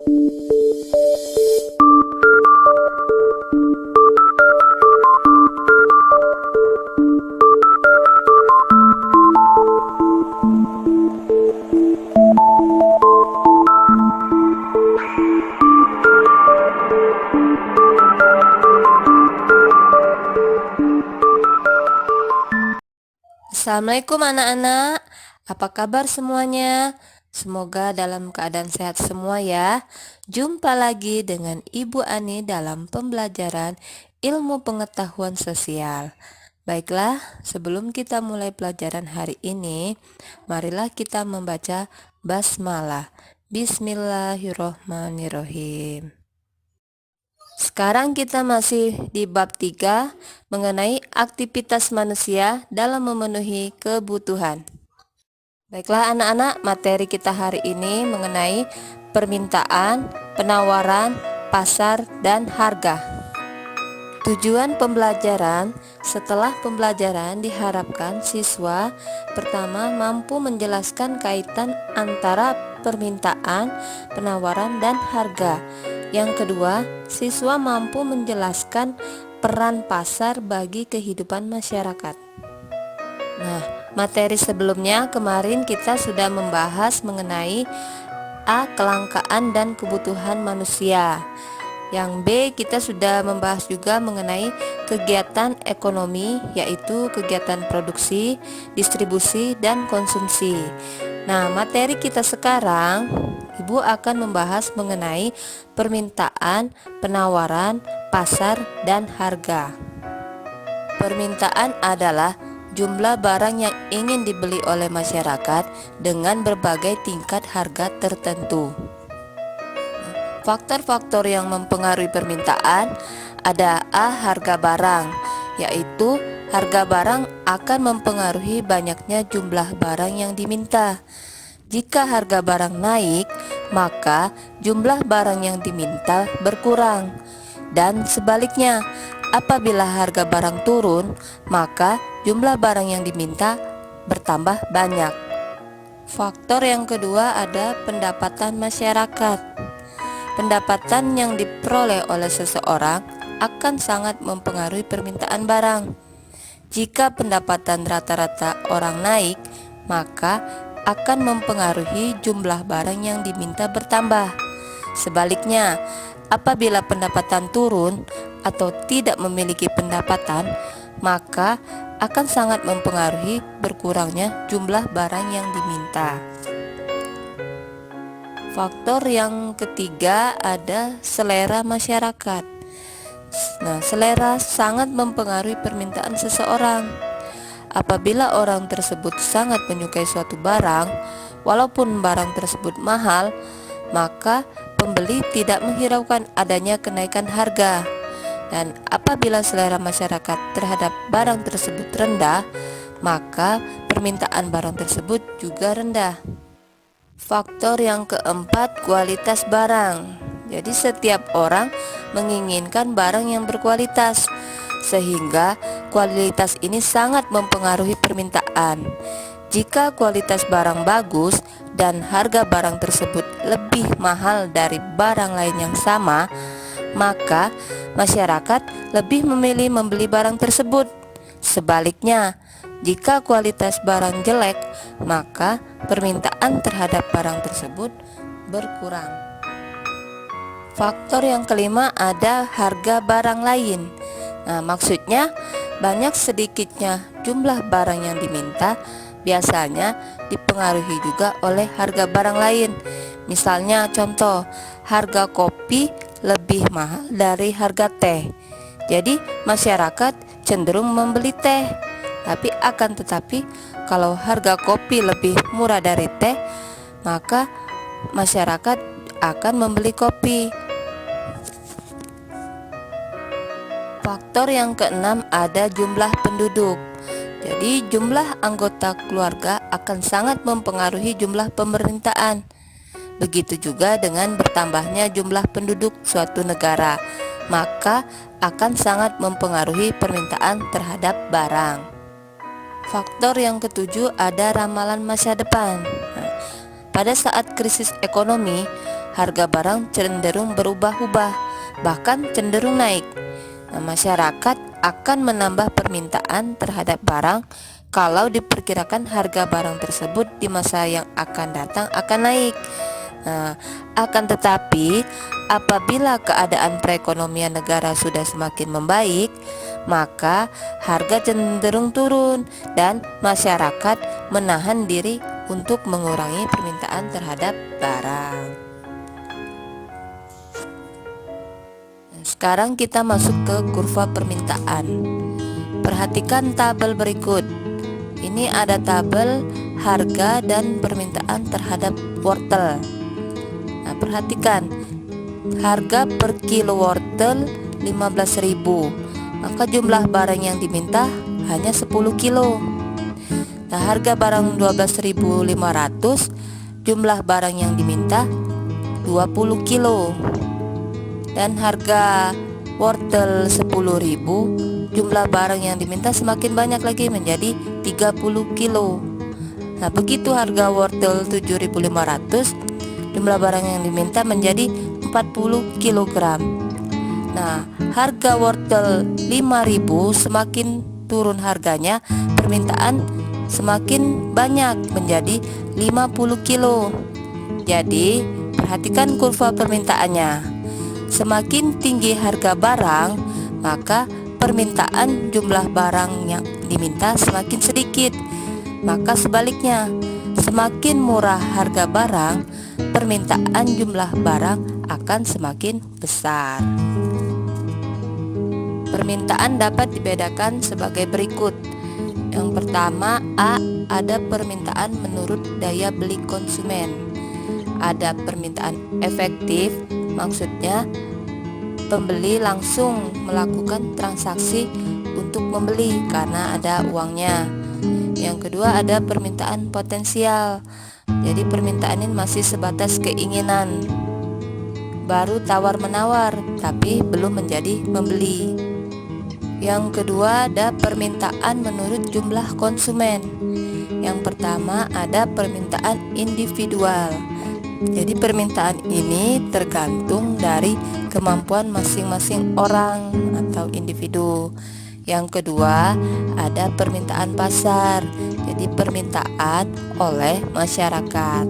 Assalamualaikum anak-anak, apa kabar semuanya? Semoga dalam keadaan sehat semua ya. Jumpa lagi dengan Ibu Ani dalam pembelajaran ilmu pengetahuan sosial. Baiklah, sebelum kita mulai pelajaran hari ini, marilah kita membaca basmalah. Bismillahirrohmanirrohim. Sekarang kita masih di bab 3 mengenai aktivitas manusia dalam memenuhi kebutuhan. Baiklah anak-anak, materi kita hari ini mengenai permintaan, penawaran, pasar, dan harga. Tujuan pembelajaran: setelah pembelajaran diharapkan siswa pertama mampu menjelaskan kaitan antara permintaan, penawaran, dan harga. Yang kedua, siswa mampu menjelaskan peran pasar bagi kehidupan masyarakat. Nah, materi sebelumnya kemarin kita sudah membahas mengenai A. Kelangkaan dan kebutuhan manusia. Yang B, kita sudah membahas juga mengenai kegiatan ekonomi, yaitu kegiatan produksi, distribusi, dan konsumsi. Nah, materi kita sekarang, Ibu akan membahas mengenai permintaan, penawaran, pasar, dan harga. Permintaan adalah jumlah barang yang ingin dibeli oleh masyarakat dengan berbagai tingkat harga tertentu. Faktor-faktor yang mempengaruhi permintaan ada A. Harga barang, yaitu harga barang akan mempengaruhi banyaknya jumlah barang yang diminta. Jika harga barang naik, maka jumlah barang yang diminta berkurang. Dan sebaliknya, apabila harga barang turun, maka jumlah barang yang diminta bertambah banyak. Faktor yang kedua ada pendapatan masyarakat. Pendapatan yang diperoleh oleh seseorang akan sangat mempengaruhi permintaan barang. Jika pendapatan rata-rata orang naik, maka akan mempengaruhi jumlah barang yang diminta bertambah. Sebaliknya, apabila pendapatan turun atau tidak memiliki pendapatan, maka akan sangat mempengaruhi berkurangnya jumlah barang yang diminta. Faktor yang ketiga ada selera masyarakat. Nah, selera sangat mempengaruhi permintaan seseorang. Apabila orang tersebut sangat menyukai suatu barang, walaupun barang tersebut mahal, maka pembeli tidak menghiraukan adanya kenaikan harga. Dan apabila selera masyarakat terhadap barang tersebut rendah, maka permintaan barang tersebut juga rendah. Faktor yang keempat, kualitas barang. Jadi setiap orang menginginkan barang yang berkualitas, sehingga kualitas ini sangat mempengaruhi permintaan. Jika kualitas barang bagus dan harga barang tersebut lebih mahal dari barang lain yang sama, maka masyarakat lebih memilih membeli barang tersebut. Sebaliknya, jika kualitas barang jelek, maka permintaan terhadap barang tersebut berkurang. Faktor yang kelima ada harga barang lain. Nah, maksudnya banyak sedikitnya jumlah barang yang diminta biasanya dipengaruhi juga oleh harga barang lain. Misalnya contoh, harga kopi lebih mahal dari harga teh. Jadi masyarakat cenderung membeli teh. Tetapi kalau harga kopi lebih murah dari teh, maka masyarakat akan membeli kopi. Faktor yang keenam ada jumlah penduduk. Jadi jumlah anggota keluarga akan sangat mempengaruhi jumlah permintaan. Begitu juga dengan bertambahnya jumlah penduduk suatu negara, maka akan sangat mempengaruhi permintaan terhadap barang. Faktor yang ketujuh ada ramalan masa depan. Pada saat krisis ekonomi, harga barang cenderung berubah-ubah, bahkan cenderung naik. Nah, masyarakat akan menambah permintaan terhadap barang kalau diperkirakan harga barang tersebut di masa yang akan datang akan naik. Nah, akan tetapi apabila keadaan perekonomian negara sudah semakin membaik, maka harga cenderung turun dan masyarakat menahan diri untuk mengurangi permintaan terhadap barang. Sekarang kita masuk ke kurva permintaan. Perhatikan tabel berikut. Ini ada tabel harga dan permintaan terhadap wortel. Nah, perhatikan harga per kilo wortel 15.000, maka jumlah barang yang diminta hanya 10 kilo. Nah, harga barang 12.500, jumlah barang yang diminta 20 kilo. Dan harga wortel 10.000, jumlah barang yang diminta semakin banyak lagi menjadi 30 kilo. Nah, begitu harga wortel 7.500, jumlah barang yang diminta menjadi 40 kg. Nah, harga wortel 5.000 semakin turun harganya, permintaan semakin banyak menjadi 50 kilo. Jadi, perhatikan kurva permintaannya. Semakin tinggi harga barang, maka permintaan jumlah barang yang diminta semakin sedikit. Maka sebaliknya, semakin murah harga barang, permintaan jumlah barang akan semakin besar. Permintaan dapat dibedakan sebagai berikut. Yang pertama, A, ada permintaan menurut daya beli konsumen. Ada permintaan efektif, maksudnya pembeli langsung melakukan transaksi untuk membeli karena ada uangnya. Yang kedua, ada permintaan potensial. Jadi permintaan ini masih sebatas keinginan, baru tawar-menawar tapi belum menjadi membeli. Yang kedua, ada permintaan menurut jumlah konsumen. Yang pertama, ada permintaan individual. Jadi permintaan ini tergantung dari kemampuan masing-masing orang atau individu. Yang kedua, ada permintaan pasar. Jadi permintaan oleh masyarakat.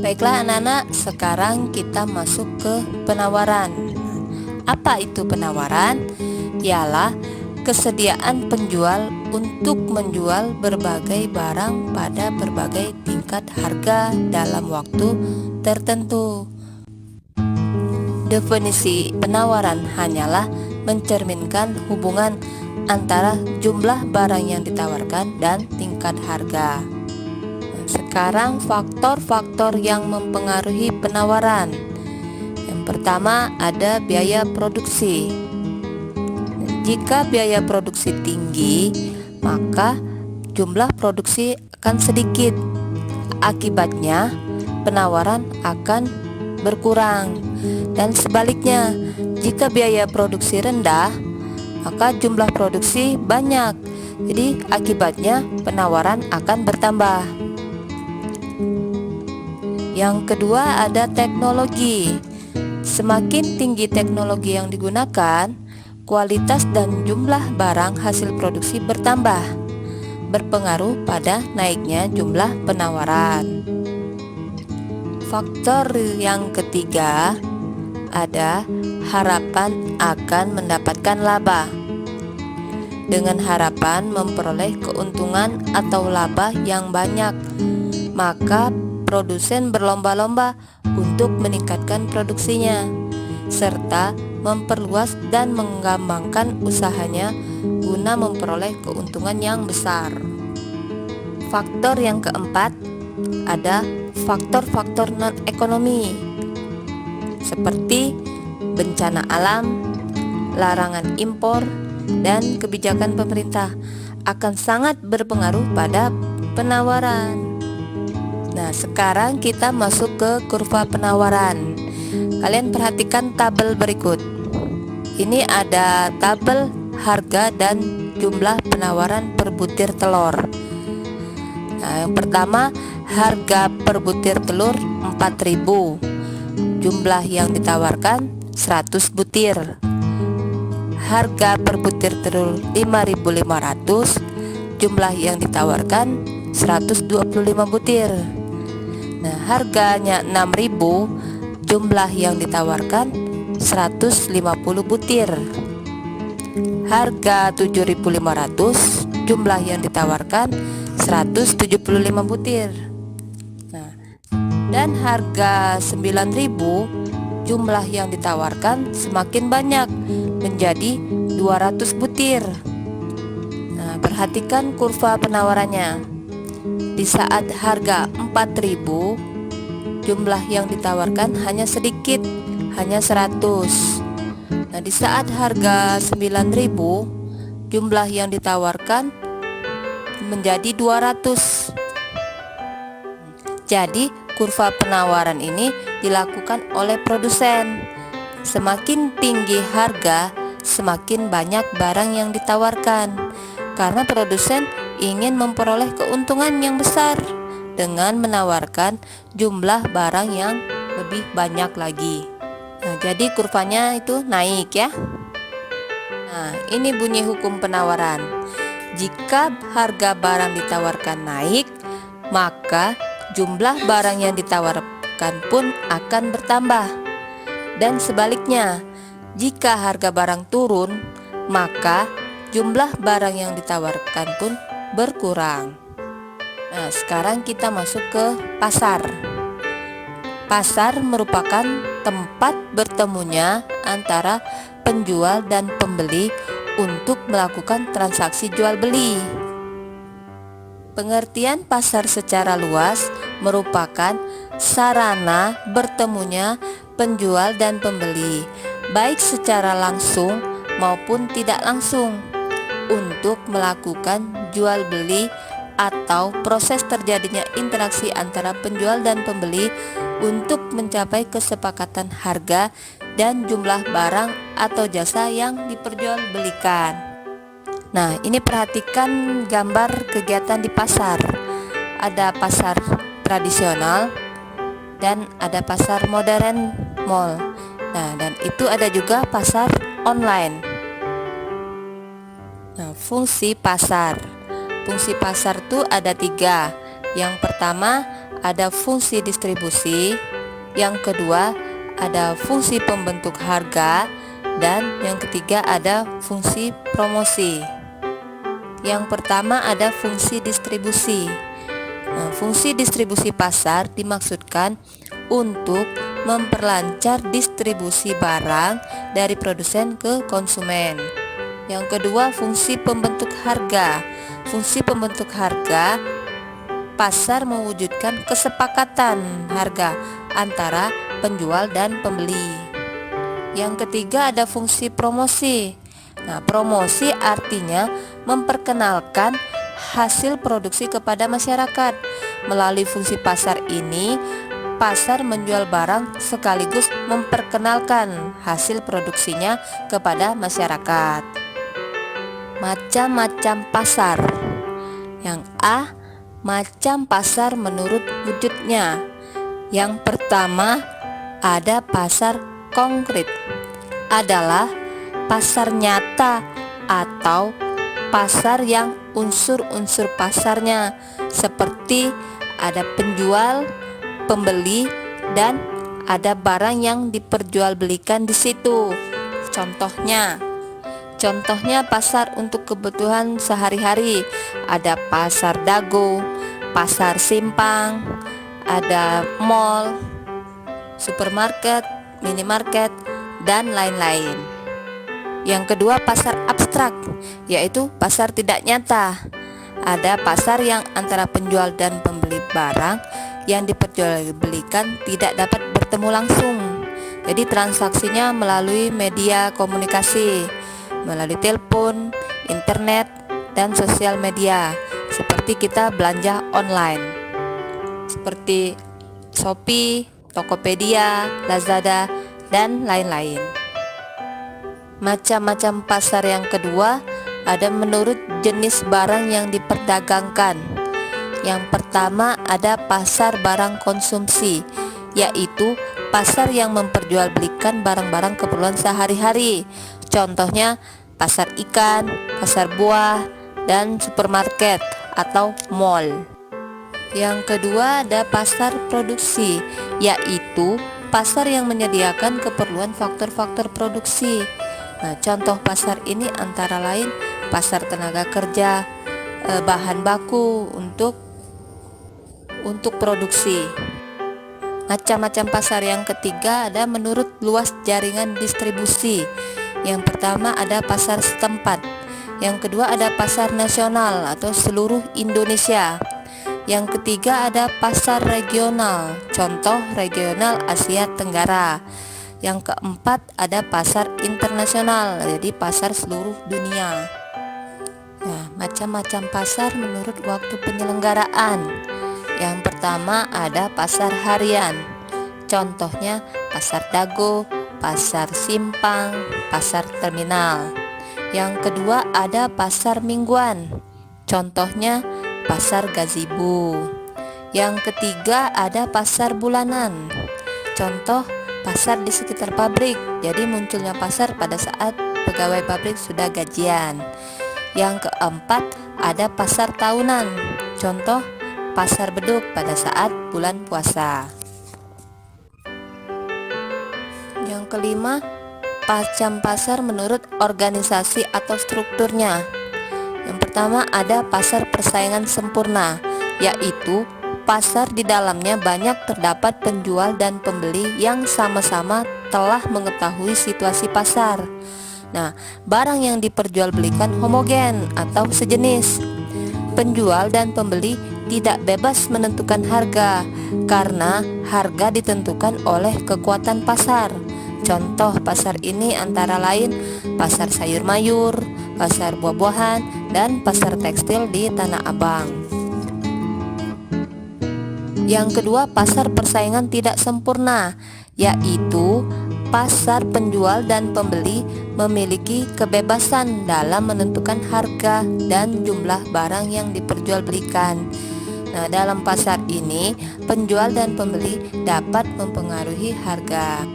Baiklah anak-anak, sekarang kita masuk ke penawaran. Apa itu penawaran? Ialah kesediaan penjual untuk menjual berbagai barang pada berbagai tingkat harga dalam waktu tertentu. Definisi penawaran hanyalah mencerminkan hubungan antara jumlah barang yang ditawarkan dan tingkat harga. Sekarang faktor-faktor yang mempengaruhi penawaran. Yang pertama, ada biaya produksi. Jika biaya produksi tinggi, maka jumlah produksi akan sedikit. Akibatnya, penawaran akan berkurang. Dan sebaliknya, jika biaya produksi rendah, maka jumlah produksi banyak. Jadi, akibatnya penawaran akan bertambah. Yang kedua, ada teknologi. Semakin tinggi teknologi yang digunakan, kualitas dan jumlah barang hasil produksi bertambah, berpengaruh pada naiknya jumlah penawaran. Faktor yang ketiga, ada harapan akan mendapatkan laba. Dengan harapan memperoleh keuntungan atau laba yang banyak, maka produsen berlomba-lomba untuk meningkatkan produksinya, serta memperluas dan mengembangkan usahanya guna memperoleh keuntungan yang besar. Faktor yang keempat, ada faktor-faktor non-ekonomi seperti bencana alam, larangan impor, dan kebijakan pemerintah akan sangat berpengaruh pada penawaran. Nah, sekarang kita masuk ke kurva penawaran. Kalian perhatikan tabel berikut. Ini ada tabel harga dan jumlah penawaran per butir telur. Nah, yang pertama, harga per butir telur 4.000. jumlah yang ditawarkan 100 butir. Harga per butir telur 5.500, jumlah yang ditawarkan 125 butir. Nah, harganya 6.000, jumlah yang ditawarkan 150 butir. Harga 7.500, jumlah yang ditawarkan 175 butir. Nah, dan harga 9.000, jumlah yang ditawarkan semakin banyak, menjadi 200 butir. Nah, perhatikan kurva penawarannya. Di saat harga 4.000, jumlah yang ditawarkan hanya sedikit, hanya 100. Nah, di saat harga 9.000, jumlah yang ditawarkan menjadi 200. Jadi, kurva penawaran ini dilakukan oleh produsen. Semakin tinggi harga, semakin banyak barang yang ditawarkan, karena produsen ingin memperoleh keuntungan yang besar dengan menawarkan jumlah barang yang lebih banyak lagi. Nah, jadi kurvanya itu naik ya. Nah, ini bunyi hukum penawaran. Jika harga barang ditawarkan naik, maka jumlah barang yang ditawarkan pun akan bertambah. Dan sebaliknya, jika harga barang turun, maka jumlah barang yang ditawarkan pun berkurang. Nah, sekarang kita masuk ke pasar. Pasar merupakan tempat bertemunya antara penjual dan pembeli untuk melakukan transaksi jual beli. Pengertian pasar secara luas merupakan sarana bertemunya penjual dan pembeli, baik secara langsung maupun tidak langsung, untuk melakukan jual beli atau proses terjadinya interaksi antara penjual dan pembeli untuk mencapai kesepakatan harga dan jumlah barang atau jasa yang diperjualbelikan. Nah, ini perhatikan gambar kegiatan di pasar. Ada pasar tradisional dan ada pasar modern mall. Nah, dan itu ada juga pasar online. Nah, fungsi pasar. Fungsi pasar itu ada 3. Yang pertama ada fungsi distribusi, yang kedua ada fungsi pembentuk harga, dan yang ketiga ada fungsi promosi. Yang pertama ada fungsi distribusi. Nah, fungsi distribusi pasar dimaksudkan untuk memperlancar distribusi barang dari produsen ke konsumen. Yang kedua, fungsi pembentuk harga. Fungsi pembentuk harga, pasar mewujudkan kesepakatan harga antara penjual dan pembeli. Yang ketiga ada fungsi promosi. Nah, promosi artinya memperkenalkan hasil produksi kepada masyarakat. Melalui fungsi pasar ini, pasar menjual barang sekaligus memperkenalkan hasil produksinya kepada masyarakat. Macam-macam pasar. Yang A, macam pasar menurut wujudnya. Yang pertama ada pasar konkret, adalah pasar nyata atau pasar yang unsur-unsur pasarnya seperti ada penjual, pembeli, dan ada barang yang diperjualbelikan di situ. Contohnya pasar untuk kebutuhan sehari-hari, ada pasar dago, pasar simpang, ada mall, supermarket, minimarket, dan lain-lain. Yang kedua pasar abstrak, yaitu pasar tidak nyata. Ada pasar yang antara penjual dan pembeli barang yang diperjualbelikan tidak dapat bertemu langsung. Jadi transaksinya melalui media komunikasi, melalui telepon, internet, dan sosial media, seperti kita belanja online seperti Shopee, Tokopedia, Lazada, dan lain-lain. Macam-macam pasar yang kedua ada menurut jenis barang yang diperdagangkan. Yang pertama ada pasar barang konsumsi, yaitu pasar yang memperjualbelikan barang-barang keperluan sehari-hari. Contohnya pasar ikan, pasar buah, dan supermarket atau mall. Yang kedua ada pasar produksi, yaitu pasar yang menyediakan keperluan faktor-faktor produksi. Nah, contoh pasar ini antara lain pasar tenaga kerja, bahan baku untuk produksi. Macam-macam pasar yang ketiga ada menurut luas jaringan distribusi. Yang pertama ada pasar setempat. Yang kedua ada pasar nasional atau seluruh Indonesia. Yang ketiga ada pasar regional, contoh regional Asia Tenggara. Yang keempat ada pasar internasional, jadi pasar seluruh dunia. Nah, macam-macam pasar menurut waktu penyelenggaraan. Yang pertama ada pasar harian, contohnya pasar Dago, pasar Simpang, pasar terminal. Yang kedua ada pasar mingguan, contohnya pasar gazebo. Yang ketiga ada pasar bulanan, contoh pasar di sekitar pabrik, jadi munculnya pasar pada saat pegawai pabrik sudah gajian. Yang keempat ada pasar tahunan, contoh pasar beduk pada saat bulan puasa. Yang kelima, macam pasar menurut organisasi atau strukturnya. Yang pertama ada pasar persaingan sempurna, yaitu pasar di dalamnya banyak terdapat penjual dan pembeli yang sama-sama telah mengetahui situasi pasar. Nah, barang yang diperjualbelikan homogen atau sejenis. Penjual dan pembeli tidak bebas menentukan harga, karena harga ditentukan oleh kekuatan pasar. Contoh pasar ini antara lain pasar sayur mayur, pasar buah-buahan, dan pasar tekstil di Tanah Abang. Yang kedua, pasar persaingan tidak sempurna, yaitu pasar penjual dan pembeli memiliki kebebasan dalam menentukan harga dan jumlah barang yang diperjualbelikan. Nah, dalam pasar ini, penjual dan pembeli dapat mempengaruhi harga.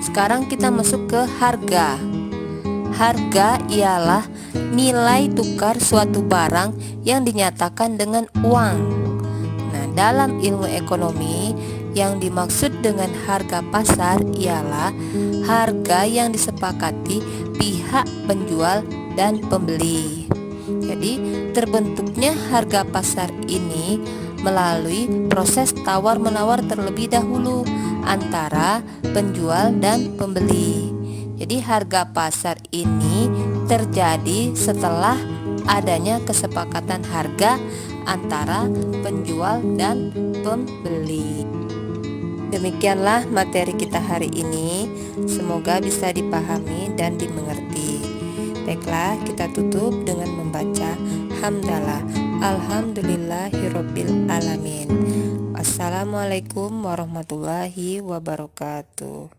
Sekarang kita masuk ke harga. Harga ialah nilai tukar suatu barang yang dinyatakan dengan uang. Nah, dalam ilmu ekonomi, yang dimaksud dengan harga pasar ialah harga yang disepakati pihak penjual dan pembeli. Jadi, terbentuknya harga pasar ini melalui proses tawar-menawar terlebih dahulu antara penjual dan pembeli. Jadi harga pasar ini terjadi setelah adanya kesepakatan harga antara penjual dan pembeli. Demikianlah materi kita hari ini. Semoga bisa dipahami dan dimengerti. Baiklah, kita tutup dengan membaca hamdalah. Alhamdulillahirabbil alamin. Wassalamualaikum warahmatullahi wabarakatuh.